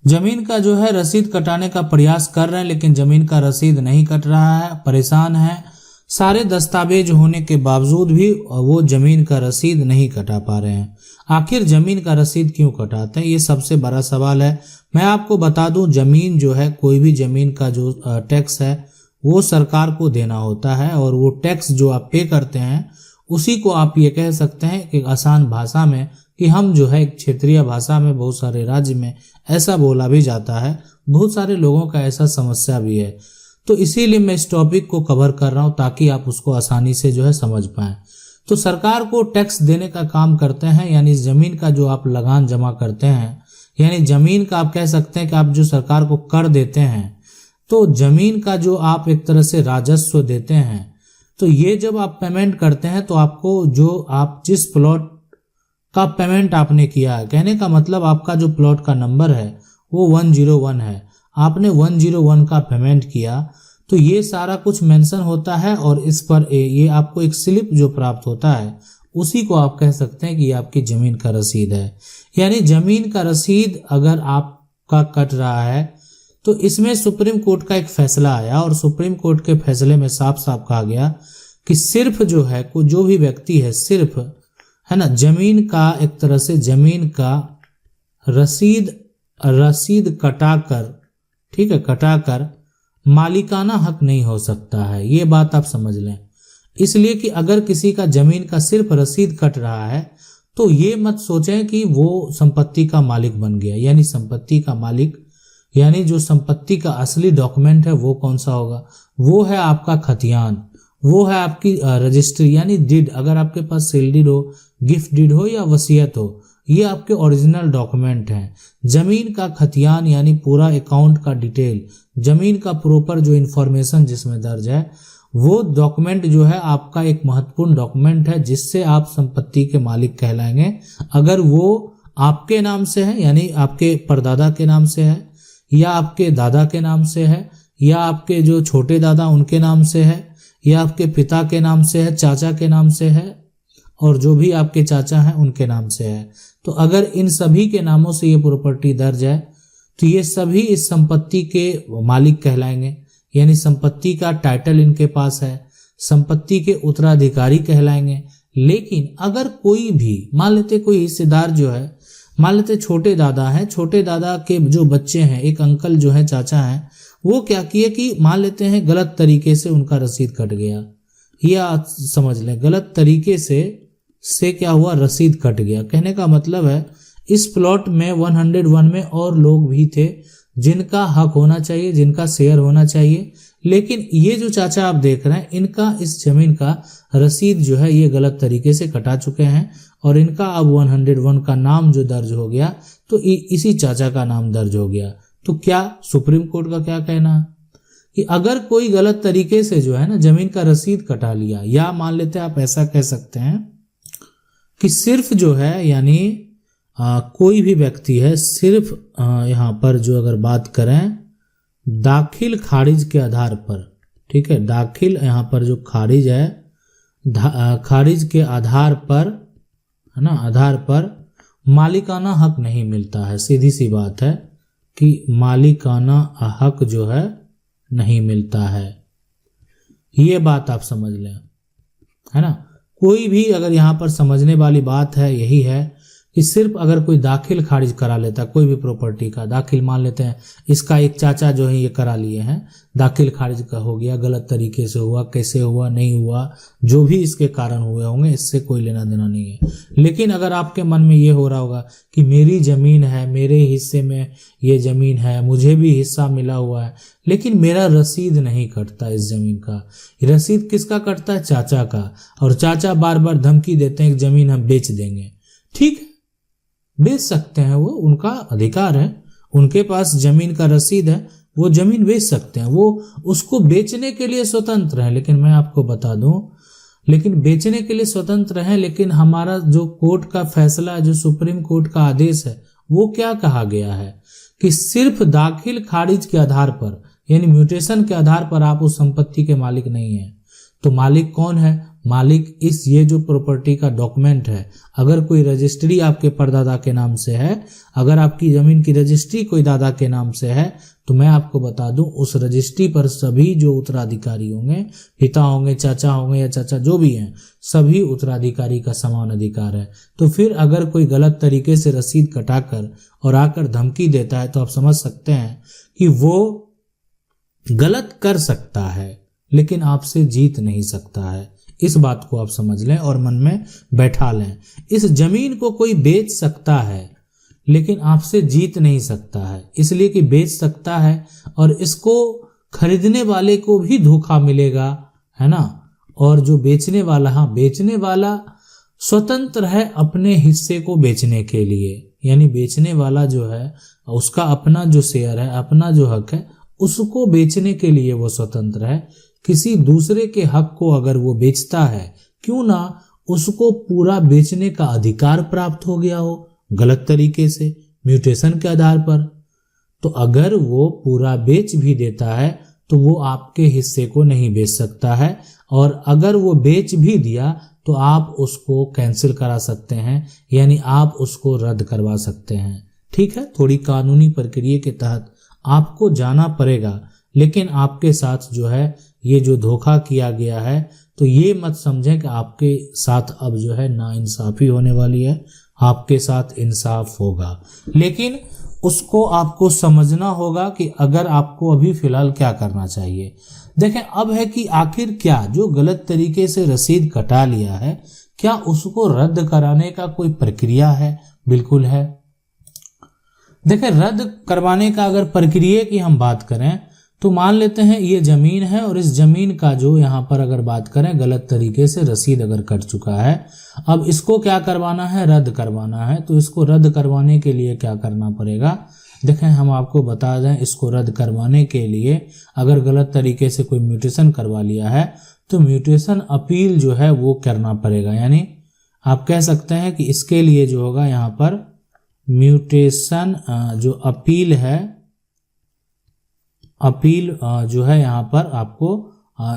जमीन का जो है रसीद कटाने का प्रयास कर रहे हैं, लेकिन जमीन का रसीद नहीं कट रहा है, परेशान है। सारे दस्तावेज होने के बावजूद भी वो जमीन का रसीद नहीं कटा पा रहे हैं। आखिर जमीन का रसीद क्यों कटाते हैं, ये सबसे बड़ा सवाल है। मैं आपको बता दूं, जमीन जो है, कोई भी जमीन का जो टैक्स है वो सरकार को देना होता है, और वो टैक्स जो आप पे करते हैं उसी को आप ये कह सकते हैं कि आसान भाषा में, कि हम जो है एक क्षेत्रीय भाषा में, बहुत सारे राज्य में ऐसा बोला भी जाता है, बहुत सारे लोगों का ऐसा समस्या भी है। तो इसीलिए मैं इस टॉपिक को कवर कर रहा हूँ ताकि आप उसको आसानी से जो है समझ पाएं। तो सरकार को टैक्स देने का काम करते हैं, यानी जमीन का जो आप लगान जमा करते हैं, यानी जमीन का आप कह सकते हैं कि आप जो सरकार को कर देते हैं, तो जमीन का जो आप एक तरह से राजस्व देते हैं, तो ये जब आप पेमेंट करते हैं तो आपको जो आप जिस प्लॉट का पेमेंट आपने किया है, कहने का मतलब आपका जो प्लॉट का नंबर है वो 101 है, आपने 101 का पेमेंट किया, तो ये सारा कुछ मेंशन होता है, और इस पर ये आपको एक स्लिप जो प्राप्त होता है उसी को आप कह सकते हैं कि ये आपकी जमीन का रसीद है। यानी जमीन का रसीद अगर आपका कट रहा है, तो इसमें सुप्रीम कोर्ट का एक फैसला आया, और सुप्रीम कोर्ट के फैसले में साफ साफ कहा गया कि सिर्फ जो है जो भी व्यक्ति है, सिर्फ है ना, जमीन का एक तरह से जमीन का रसीद कटाकर, ठीक है, कटाकर मालिकाना हक नहीं हो सकता है। ये बात आप समझ लें। इसलिए कि अगर किसी का जमीन का सिर्फ रसीद कट रहा है तो ये मत सोचें कि वो संपत्ति का मालिक बन गया। यानी संपत्ति का मालिक, यानी जो संपत्ति का असली डॉक्यूमेंट है वो कौन सा होगा, वो है आपका खतियान, वो है आपकी रजिस्ट्री, यानी डीड। अगर आपके पास सेल डीड हो, गिफ्ट डीड हो या वसीयत हो, ये आपके ओरिजिनल डॉक्यूमेंट हैं। जमीन का खतियान यानी पूरा अकाउंट का डिटेल, जमीन का प्रॉपर जो इंफॉर्मेशन जिसमें दर्ज है, वो डॉक्यूमेंट जो है आपका एक महत्वपूर्ण डॉक्यूमेंट है, जिससे आप संपत्ति के मालिक कहलाएंगे। अगर वो आपके नाम से है, यानी आपके परदादा के नाम से है, या आपके दादा के नाम से है, या आपके जो छोटे दादा उनके नाम से है, या आपके पिता के नाम से है, चाचा के नाम से है, और जो भी आपके चाचा हैं उनके नाम से है, तो अगर इन सभी के नामों से ये प्रॉपर्टी दर्ज है तो ये सभी इस संपत्ति के मालिक कहलाएंगे। यानी संपत्ति का टाइटल इनके पास है, संपत्ति के उत्तराधिकारी कहलाएंगे। लेकिन अगर कोई भी, मान लेते कोई हिस्सेदार जो है, मान लेते छोटे दादा हैं, छोटे दादा के जो बच्चे हैं, एक अंकल जो है, चाचा हैं, वो क्या किए कि मान लेते हैं गलत तरीके से उनका रसीद कट गया, या समझ लें गलत तरीके से क्या हुआ, रसीद कट गया। कहने का मतलब है इस प्लॉट में 101 में और लोग भी थे जिनका हक होना चाहिए, जिनका शेयर होना चाहिए, लेकिन ये जो चाचा आप देख रहे हैं, इनका इस जमीन का रसीद जो है ये गलत तरीके से कटा चुके हैं, और इनका अब 101 का नाम जो दर्ज हो गया, तो इसी चाचा का नाम दर्ज हो गया। तो क्या सुप्रीम कोर्ट का क्या कहना है कि अगर कोई गलत तरीके से जो है ना जमीन का रसीद कटा लिया, या मान लेते हैं आप ऐसा कह सकते हैं कि सिर्फ जो है, यानी कोई भी व्यक्ति है, सिर्फ यहाँ पर जो अगर बात करें दाखिल खारिज के आधार पर, ठीक है, दाखिल यहाँ पर जो खारिज है, खारिज के आधार पर, है ना, आधार पर मालिकाना हक नहीं मिलता है। सीधी सी बात है कि मालिकाना हक जो है नहीं मिलता है। ये बात आप समझ लें, है ना। कोई भी अगर यहाँ पर समझने वाली बात है यही है कि सिर्फ अगर कोई दाखिल खारिज करा लेता, कोई भी प्रॉपर्टी का दाखिल, मान लेते हैं इसका एक चाचा जो है ये करा लिए हैं, दाखिल खारिज का हो गया, गलत तरीके से हुआ, कैसे हुआ, नहीं हुआ, जो भी इसके कारण हुए होंगे, इससे कोई लेना देना नहीं है। लेकिन अगर आपके मन में ये हो रहा होगा कि मेरी जमीन है, मेरे हिस्से में ये जमीन है, मुझे भी हिस्सा मिला हुआ है, लेकिन मेरा रसीद नहीं कटता इस जमीन का। रसीद किसका कटता है? चाचा का। और चाचा बार बार धमकी देते हैं कि जमीन हम बेच देंगे। ठीक है, बेच सकते हैं, वो उनका अधिकार है, उनके पास जमीन का रसीद है, वो जमीन बेच सकते हैं, वो उसको बेचने के लिए स्वतंत्र है। लेकिन मैं आपको बता दूं, लेकिन बेचने के लिए स्वतंत्र है, लेकिन हमारा जो कोर्ट का फैसला, जो सुप्रीम कोर्ट का आदेश है, वो क्या कहा गया है कि सिर्फ दाखिल खारिज के आधार पर, यानी म्यूटेशन के आधार पर आप उस संपत्ति के मालिक नहीं है। तो मालिक कौन है? मालिक इस ये जो प्रॉपर्टी का डॉक्यूमेंट है, अगर कोई रजिस्ट्री आपके परदादा के नाम से है, अगर आपकी जमीन की रजिस्ट्री कोई दादा के नाम से है, तो मैं आपको बता दूं उस रजिस्ट्री पर सभी जो उत्तराधिकारी होंगे, पिता होंगे, चाचा होंगे या चाचा जो भी हैं, सभी उत्तराधिकारी का समान अधिकार है। तो फिर अगर कोई गलत तरीके से रसीद कटाकर और आकर धमकी देता है तो आप समझ सकते हैं कि वो गलत कर सकता है लेकिन आपसे जीत नहीं सकता है। इस बात को आप समझ लें और मन में बैठा लें। इस जमीन को कोई बेच सकता है लेकिन आपसे जीत नहीं सकता है, इसलिए कि बेच सकता है और इसको खरीदने वाले को भी धोखा मिलेगा, है ना। और जो बेचने वाला, हाँ, बेचने वाला स्वतंत्र है अपने हिस्से को बेचने के लिए, यानी बेचने वाला जो है उसका अपना जो शेयर है, अपना जो हक है, उसको बेचने के लिए वो स्वतंत्र है। किसी दूसरे के हक को अगर वो बेचता है, क्यों ना उसको पूरा बेचने का अधिकार प्राप्त हो गया हो गलत तरीके से, म्यूटेशन के आधार पर, तो अगर वो पूरा बेच भी देता है तो वो आपके हिस्से को नहीं बेच सकता है, और अगर वो बेच भी दिया तो आप उसको कैंसिल करा सकते हैं, यानी आप उसको रद्द करवा सकते हैं। ठीक है, थोड़ी कानूनी प्रक्रिया के तहत आपको जाना पड़ेगा, लेकिन आपके साथ जो है ये जो धोखा किया गया है, तो ये मत समझें कि आपके साथ अब जो है नाइंसाफी होने वाली है, आपके साथ इंसाफ होगा। लेकिन उसको आपको समझना होगा कि अगर आपको अभी फिलहाल क्या करना चाहिए। देखें, अब है कि आखिर क्या जो गलत तरीके से रसीद कटा लिया है, क्या उसको रद्द कराने का कोई प्रक्रिया है? बिल्कुल है। देखें, रद्द करवाने का अगर प्रक्रिया की हम बात करें तो मान लेते हैं ये जमीन है और इस जमीन का जो यहाँ पर अगर बात करें गलत तरीके से रसीद अगर कट चुका है, अब इसको क्या करवाना है? रद्द करवाना है। तो इसको रद्द करवाने के लिए क्या करना पड़ेगा? देखें, हम आपको बता दें, इसको रद्द करवाने के लिए अगर गलत तरीके से कोई म्यूटेशन करवा लिया है तो म्यूटेशन अपील जो है वो करना पड़ेगा। यानी आप कह सकते हैं कि इसके लिए जो होगा यहाँ पर म्यूटेशन जो अपील है, अपील जो है यहाँ पर आपको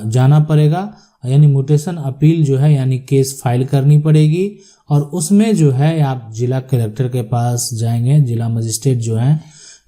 जाना पड़ेगा, यानी म्यूटेशन अपील जो है यानी केस फाइल करनी पड़ेगी, और उसमें जो है आप जिला कलेक्टर के पास जाएंगे, जिला मजिस्ट्रेट जो है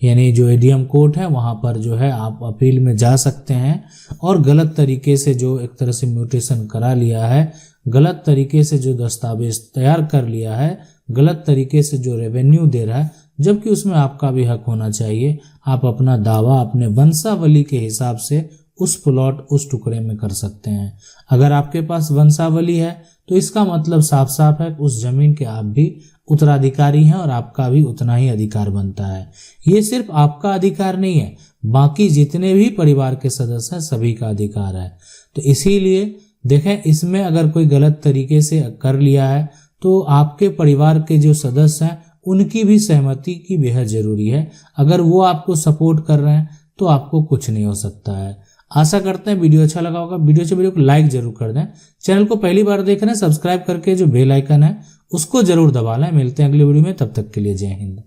यानी जो एडीएम कोर्ट है वहाँ पर जो है आप अपील में जा सकते हैं, और गलत तरीके से जो एक तरह से म्यूटेशन करा लिया है, गलत तरीके से जो दस्तावेज तैयार कर लिया है, गलत तरीके से जो रेवेन्यू दे रहा है, जबकि उसमें आपका भी हक होना चाहिए, आप अपना दावा अपने वंशावली के हिसाब से उस प्लॉट उस टुकड़े में कर सकते हैं। अगर आपके पास वंशावली है तो इसका मतलब साफ साफ है कि उस जमीन के आप भी उत्तराधिकारी हैं और आपका भी उतना ही अधिकार बनता है। ये सिर्फ आपका अधिकार नहीं है, बाकी जितने भी परिवार के सदस्य हैं सभी का अधिकार है। तो इसीलिए देखें, इसमें अगर कोई गलत तरीके से कर लिया है तो आपके परिवार के जो सदस्य हैं उनकी भी सहमति की बेहद जरूरी है। अगर वो आपको सपोर्ट कर रहे हैं तो आपको कुछ नहीं हो सकता है। आशा करते हैं वीडियो अच्छा लगा होगा। वीडियो को लाइक जरूर कर दें। चैनल को पहली बार देख रहे हैं, सब्सक्राइब करके जो बेल आइकन है उसको जरूर दबा लें। मिलते हैं अगली वीडियो में, तब तक के लिए जय हिंद।